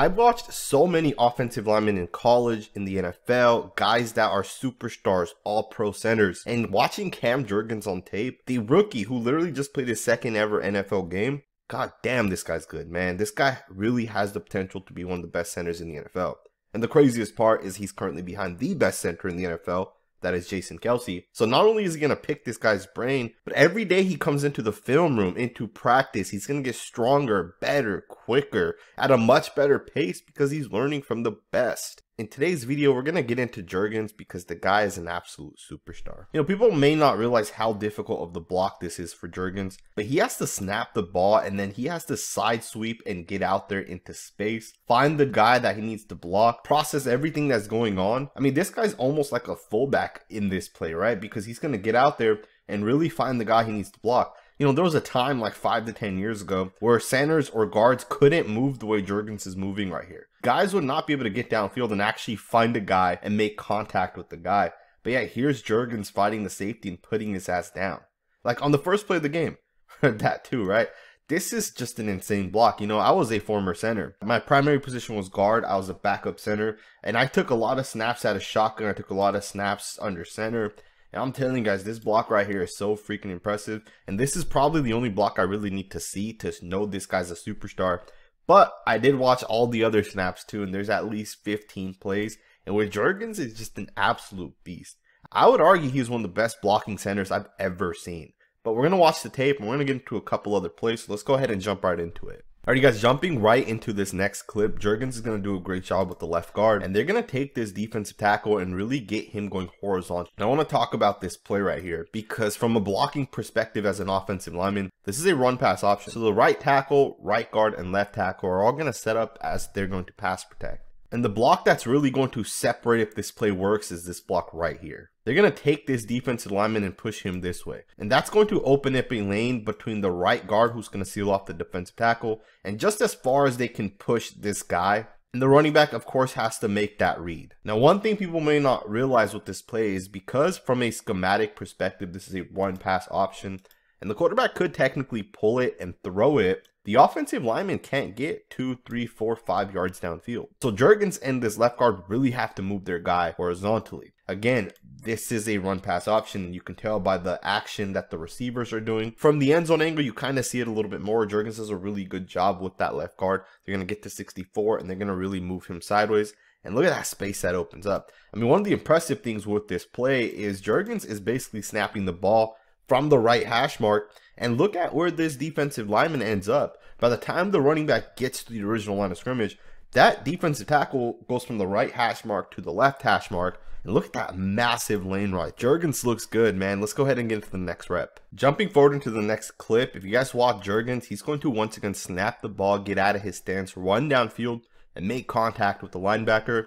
I've watched so many offensive linemen in college, in the NFL, guys that are superstars, all pro centers, and watching Cam Jurgens on tape, the rookie who literally just played his second ever NFL game, god damn, this guy's good, man. This guy really has the potential to be one of the best centers in the NFL. And the craziest part is he's currently behind the best center in the NFL, that is Jason Kelce. So not only is he going to pick this guy's brain, but every day he comes into the film room, into practice, he's going to get stronger, better, quicker, at a much better pace because he's learning from the best. In today's video, we're going to get into Jurgens because the guy is an absolute superstar. You know, people may not realize how difficult of the block this is for Jurgens, but he has to snap the ball and then he has to side sweep and get out there into space, find the guy that he needs to block, process everything that's going on. I mean, this guy's almost like a fullback in this play, right? Because he's going to get out there and really find the guy he needs to block. You know, there was a time like 5 to 10 years ago where centers or guards couldn't move the way Jurgens is moving right here. Guys would not be able to get downfield and actually find a guy and make contact with the guy. But yeah, here's Jurgens fighting the safety and putting his ass down. Like on the first play of the game. That too, right? This is just an insane block. You know, I was a former center. My primary position was guard. I was a backup center. And I took a lot of snaps out of shotgun. I took a lot of snaps under center. And I'm telling you guys, this block right here is so freaking impressive. And this is probably the only block I really need to see to know this guy's a superstar. But I did watch all the other snaps too, and there's at least 15 plays. And with Jurgens, is just an absolute beast. I would argue he's one of the best blocking centers I've ever seen. But we're going to watch the tape and we're going to get into a couple other plays. So let's go ahead and jump right into it. Alright guys, jumping right into this next clip, Jurgens is going to do a great job with the left guard, and they're going to take this defensive tackle and really get him going horizontal. And I want to talk about this play right here, because from a blocking perspective as an offensive lineman, this is a run pass option. So the right tackle, right guard, and left tackle are all going to set up as they're going to pass protect. And the block that's really going to separate if this play works is this block right here. They're going to take this defensive lineman and push him this way. And that's going to open up a lane between the right guard, who's going to seal off the defensive tackle, and just as far as they can push this guy. And the running back, of course, has to make that read. Now, one thing people may not realize with this play is because from a schematic perspective, this is a run pass option, and the quarterback could technically pull it and throw it, the offensive lineman can't get 2, 3, 4, 5 yards downfield. So Jurgens and this left guard really have to move their guy horizontally. Again, this is a run pass option, and you can tell by the action that the receivers are doing. From the end zone angle, you kind of see it a little bit more. Jurgens does a really good job with that left guard. They're going to get to 64 and they're going to really move him sideways. And look at that space that opens up. I mean, one of the impressive things with this play is Jurgens is basically snapping the ball from the right hash mark, and look at where this defensive lineman ends up. By the time the running back gets to the original line of scrimmage, that defensive tackle goes from the right hash mark to the left hash mark, and look at that massive lane ride. Jurgens looks good, man. Let's go ahead and get into the next rep. Jumping forward into the next clip, if you guys watch Jurgens, he's going to once again snap the ball, get out of his stance, run downfield, and make contact with the linebacker.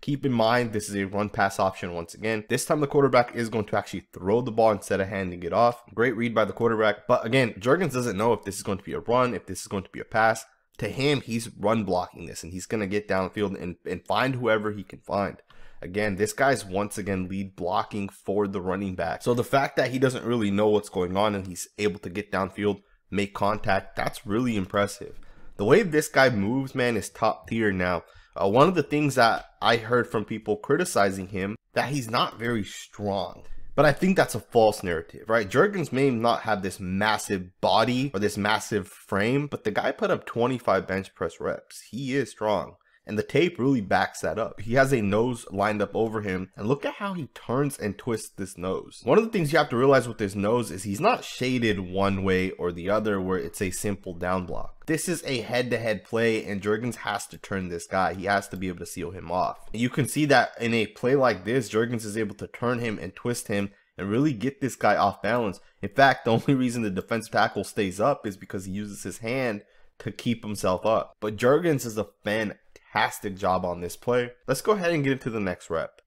Keep in mind, this is a run pass option once again. This time the quarterback is going to actually throw the ball instead of handing it off. Great read by the quarterback. But again, Jurgens doesn't know if this is going to be a run, if this is going to be a pass. To him, he's run blocking this, and he's going to get downfield and find whoever he can find. Again, this guy's once again lead blocking for the running back. So the fact that he doesn't really know what's going on and he's able to get downfield, make contact, that's really impressive. The way this guy moves, man, is top tier now. One of the things that I heard from people criticizing him, that he's not very strong. But I think that's a false narrative, right? Jurgens may not have this massive body or this massive frame, but the guy put up 25 bench press reps. He is strong. And the tape really backs that up. He has a nose lined up over him, and look at how he turns and twists this nose. One of the things you have to realize with this nose is he's not shaded one way or the other where it's a simple down block. This is a head-to-head play, and Jurgens has to turn this guy. He has to be able to seal him off. You can see that in a play like this, Jurgens is able to turn him and twist him and really get this guy off balance. In fact, the only reason the defensive tackle stays up is because he uses his hand to keep himself up. But Jurgens is a fantastic job on this play. Let's go ahead and get into the next rep.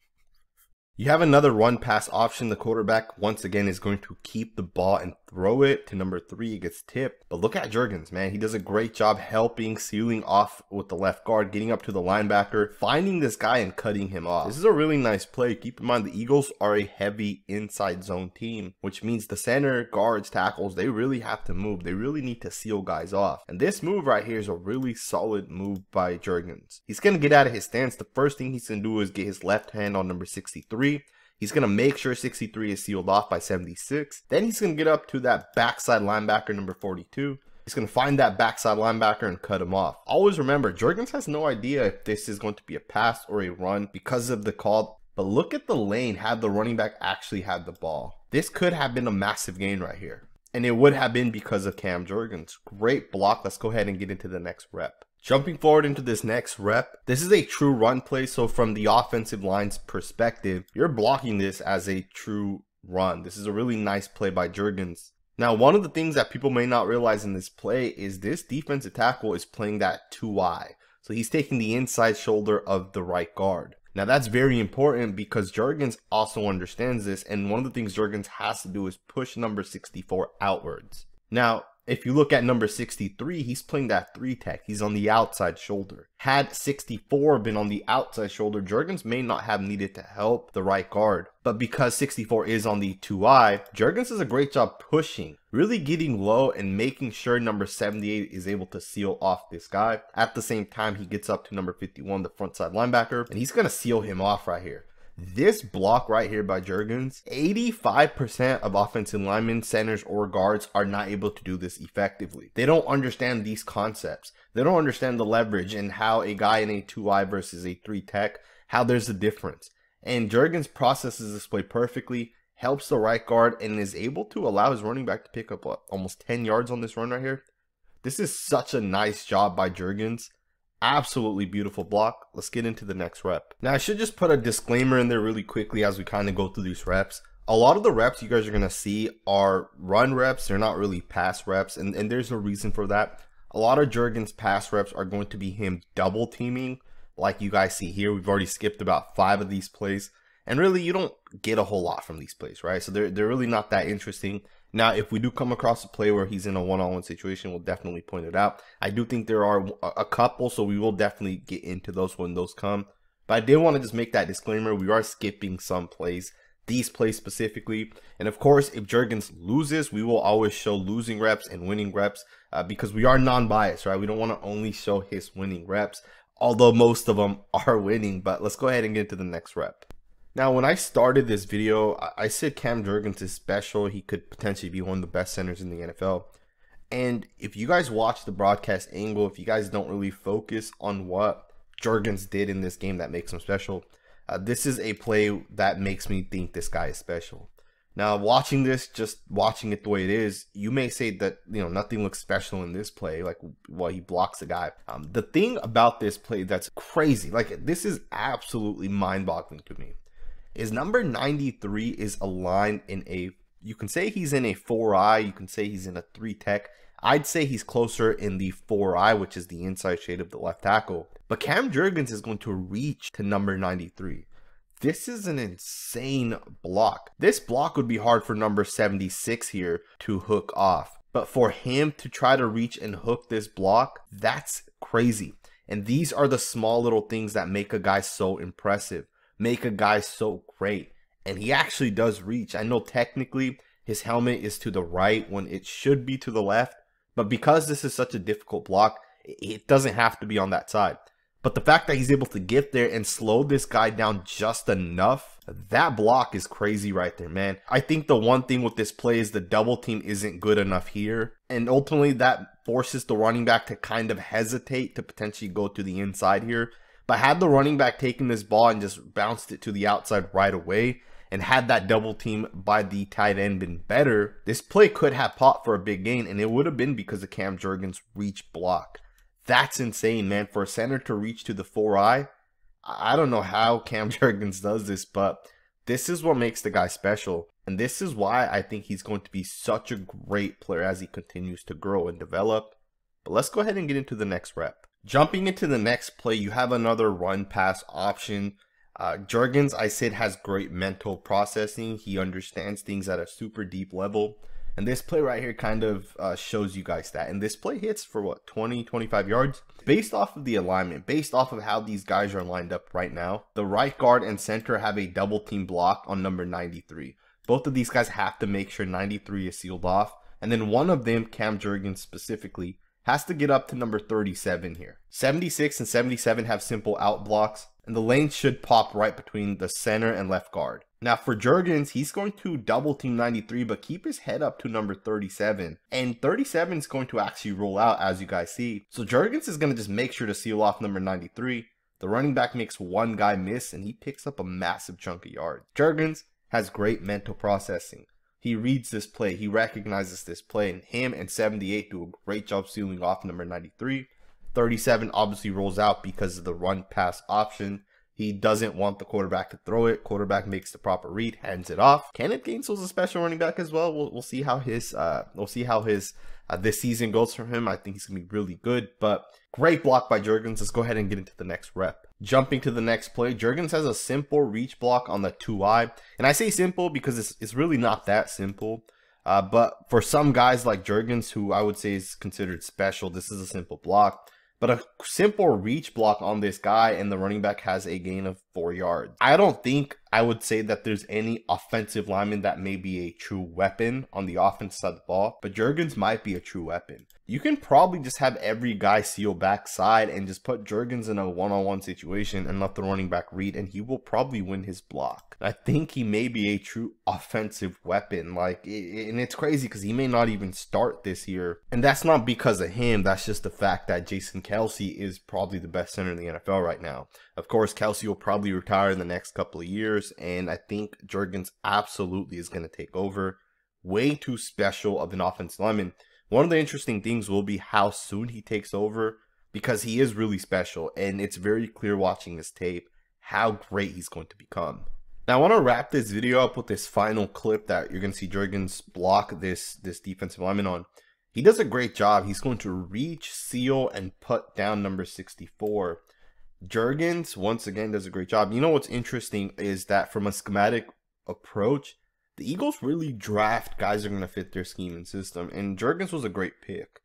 You have another run pass option. The quarterback once again is going to keep the ball and throw it to number 3, it gets tipped. But look at Jurgens, man. He does a great job helping, sealing off with the left guard, getting up to the linebacker, finding this guy and cutting him off. This is a really nice play. Keep in mind the Eagles are a heavy inside zone team, which means the center, guards, tackles, they really have to move. They really need to seal guys off. And this move right here is a really solid move by Jurgens. He's going to get out of his stance. The first thing he's going to do is get his left hand on number 63. He's going to make sure 63 is sealed off by 76. Then he's going to get up to that backside linebacker, number 42. He's going to find that backside linebacker and cut him off. Always remember, Jurgens has no idea if this is going to be a pass or a run because of the call. But look at the lane, had the running back actually had the ball. This could have been a massive gain right here. And it would have been because of Cam Jurgens. Great block. Let's go ahead and get into the next rep. Jumping forward into this next rep, this is a true run play. So from the offensive line's perspective, you're blocking this as a true run. This is a really nice play by Jurgens. Now, one of the things that people may not realize in this play is this defensive tackle is playing that 2-eye. So he's taking the inside shoulder of the right guard. Now, that's very important because Jurgens also understands this. And one of the things Jurgens has to do is push number 64 outwards. Now, if you look at number 63, he's playing that 3-tech. He's on the outside shoulder. Had 64 been on the outside shoulder, Jurgens may not have needed to help the right guard. But because 64 is on the 2-eye, Jurgens does a great job pushing, really getting low and making sure number 78 is able to seal off this guy. At the same time, he gets up to number 51, the front side linebacker, and he's going to seal him off right here. This block right here by Jurgens, 85% of offensive linemen, centers, or guards are not able to do this effectively. They don't understand these concepts. They don't understand the leverage and how a guy in a 2-eye versus a 3-tech, how there's a difference. And Jurgens processes this play perfectly, helps the right guard, and is able to allow his running back to pick up almost 10 yards on this run right here. This is such a nice job by Jurgens. Absolutely beautiful block. Let's get into the next rep. Now, I should just put a disclaimer in there really quickly as we kind of go through these reps. A lot of the reps you guys are going to see are run reps. They're not really pass reps, and there's a reason for that. A lot of Jurgens' pass reps are going to be him double teaming, like you guys see here. We've already skipped about 5 of these plays, and really you don't get a whole lot from these plays, right? So they're really not that interesting. Now, if we do come across a play where he's in a one-on-one situation, we'll definitely point it out. I do think there are a couple, so we will definitely get into those when those come. But I did want to just make that disclaimer. We are skipping some plays, these plays specifically. And of course, if Jurgens loses, we will always show losing reps and winning reps because we are non-biased, right? We don't want to only show his winning reps, although most of them are winning. But let's go ahead and get into the next rep. Now, when I started this video, I said Cam Jurgens is special. He could potentially be one of the best centers in the NFL. And if you guys watch the broadcast angle, if you guys don't really focus on what Jurgens did in this game that makes him special, this is a play that makes me think this guy is special. Now, watching this, just watching it the way it is, you may say that, you know, nothing looks special in this play, like, well, he blocks a guy. The thing about this play that's crazy, like, this is absolutely mind-boggling to me, is number 93 is aligned in a, you can say he's in a 4-eye, you can say he's in a 3-tech. I'd say he's closer in the 4-eye, which is the inside shade of the left tackle. But Cam Jurgens is going to reach to number 93. This is an insane block. This block would be hard for number 76 here to hook off. But for him to try to reach and hook this block, that's crazy. And these are the small little things that make a guy so impressive, make a guy so great. And he actually does reach. I know technically his helmet is to the right when it should be to the left, but because this is such a difficult block, it doesn't have to be on that side. But the fact that he's able to get there and slow this guy down just enough, that block is crazy right there, man. I think the one thing with this play is the double team isn't good enough here. And ultimately that forces the running back to kind of hesitate to potentially go to the inside here. But had the running back taken this ball and just bounced it to the outside right away, and had that double team by the tight end been better, this play could have popped for a big gain, and it would have been because of Cam Jurgens' reach block. That's insane, man. For a center to reach to the 4-eye, I don't know how Cam Jurgens does this, but this is what makes the guy special. And this is why I think he's going to be such a great player as he continues to grow and develop. But let's go ahead and get into the next rep. Jumping into the next play, you have another run pass option. Jurgens, I said, has great mental processing. He understands things at a super deep level. And this play right here kind of shows you guys that. And this play hits for what, 20-25 yards? Based off of the alignment, based off of how these guys are lined up right now, the right guard and center have a double team block on number 93. Both of these guys have to make sure 93 is sealed off. And then one of them, Cam Jurgens specifically, has to get up to number 37 here. 76 and 77 have simple out blocks, and the lane should pop right between the center and left guard. Now for Jurgens, he's going to double team 93, but keep his head up to number 37. And 37 is going to actually roll out, as you guys see. So Jurgens is going to just make sure to seal off number 93. The running back makes one guy miss, and he picks up a massive chunk of yards. Jurgens has great mental processing. He reads this play, he recognizes this play, and him and 78 do a great job sealing off number 93. 37 obviously rolls out because of the run pass option. He doesn't want the quarterback to throw it. Quarterback makes the proper read, hands it off. Kenneth Gainesville's a special running back as well. We'll see how his this season goes for him. I think he's gonna be really good. But great block by Jurgens. Let's go ahead and get into the next rep. Jumping to the next play, Jurgens has a simple reach block on the 2-eye. And I say simple because it's really not that simple. But for some guys like Jurgens, who I would say is considered special, this is a simple block. But a simple reach block on this guy, and the running back has a gain of 4 yards. I don't think I would say that there's any offensive lineman that may be a true weapon on the offense side of the ball, but Jurgens might be a true weapon. You can probably just have every guy seal backside and just put Jurgens in a one-on-one situation and let the running back read, and he will probably win his block. I think he may be a true offensive weapon, and it's crazy because he may not even start this year. And that's not because of him, that's just the fact that Jason Kelce is probably the best center in the NFL right now. Of course, Kelce will probably retire in the next couple of years, and I think Jurgens absolutely is going to take over. Way too special of an offensive lineman. One of the interesting things will be how soon he takes over, because he is really special, and it's very clear watching his tape how great he's going to become. Now I want to wrap this video up with this final clip that you're going to see Jurgens block this defensive lineman on. He does a great job. He's going to reach, seal, and put down number 64. Jurgens, once again, does a great job. You know what's interesting is that from a schematic approach, the Eagles really draft guys that are going to fit their scheme and system, and Jurgens was a great pick.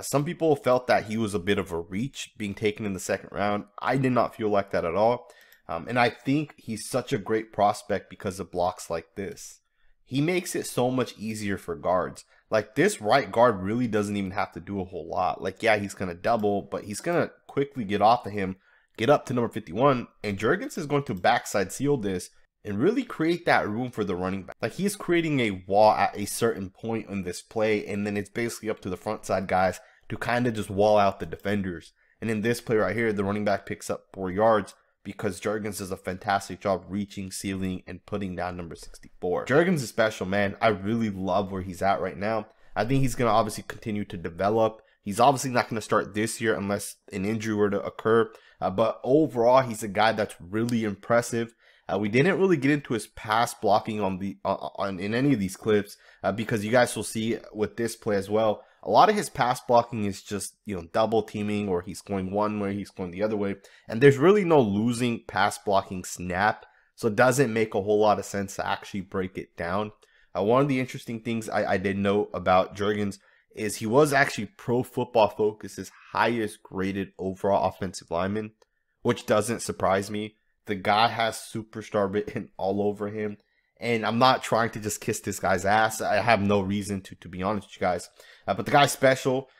Some people felt that he was a bit of a reach being taken in the second round. I did not feel like that at all. And I think he's such a great prospect because of blocks like this. He makes it so much easier for guards. Like, this right guard really doesn't even have to do a whole lot. Like, yeah, he's going to double, but he's going to quickly get off of him, get up to number 51, and Jurgens is going to backside seal this and really create that room for the running back. Like, he's creating a wall at a certain point in this play, and then it's basically up to the front side guys to kind of just wall out the defenders. And in this play right here, the running back picks up 4 yards because Jurgens does a fantastic job reaching, sealing, and putting down number 64. Jurgens is special, man. I really love where he's at right now. I think he's going to obviously continue to develop. He's obviously not going to start this year unless an injury were to occur. But overall, he's a guy that's really impressive. We didn't really get into his pass blocking in any of these clips because you guys will see with this play as well. A lot of his pass blocking is just, double teaming, or he's going one way, he's going the other way. And there's really no losing pass blocking snap. So it doesn't make a whole lot of sense to actually break it down. One of the interesting things I did know about Jurgens is he was actually Pro Football Focus's highest graded overall offensive lineman, which doesn't surprise me. The guy has superstar written all over him. And I'm not trying to just kiss this guy's ass. I have no reason to be honest with you guys. But the guy's special.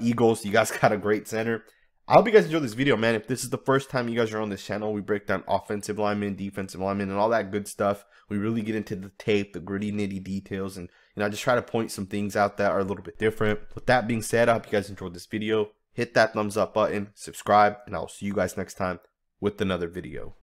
Eagles, you guys got a great center. I hope you guys enjoyed this video, man. If this is the first time you guys are on this channel, we break down offensive linemen, defensive linemen, and all that good stuff. We really get into the tape, the gritty, nitty details, and I just try to point some things out that are a little bit different. With that being said, I hope you guys enjoyed this video. Hit that thumbs up button, subscribe, and I'll see you guys next time with another video.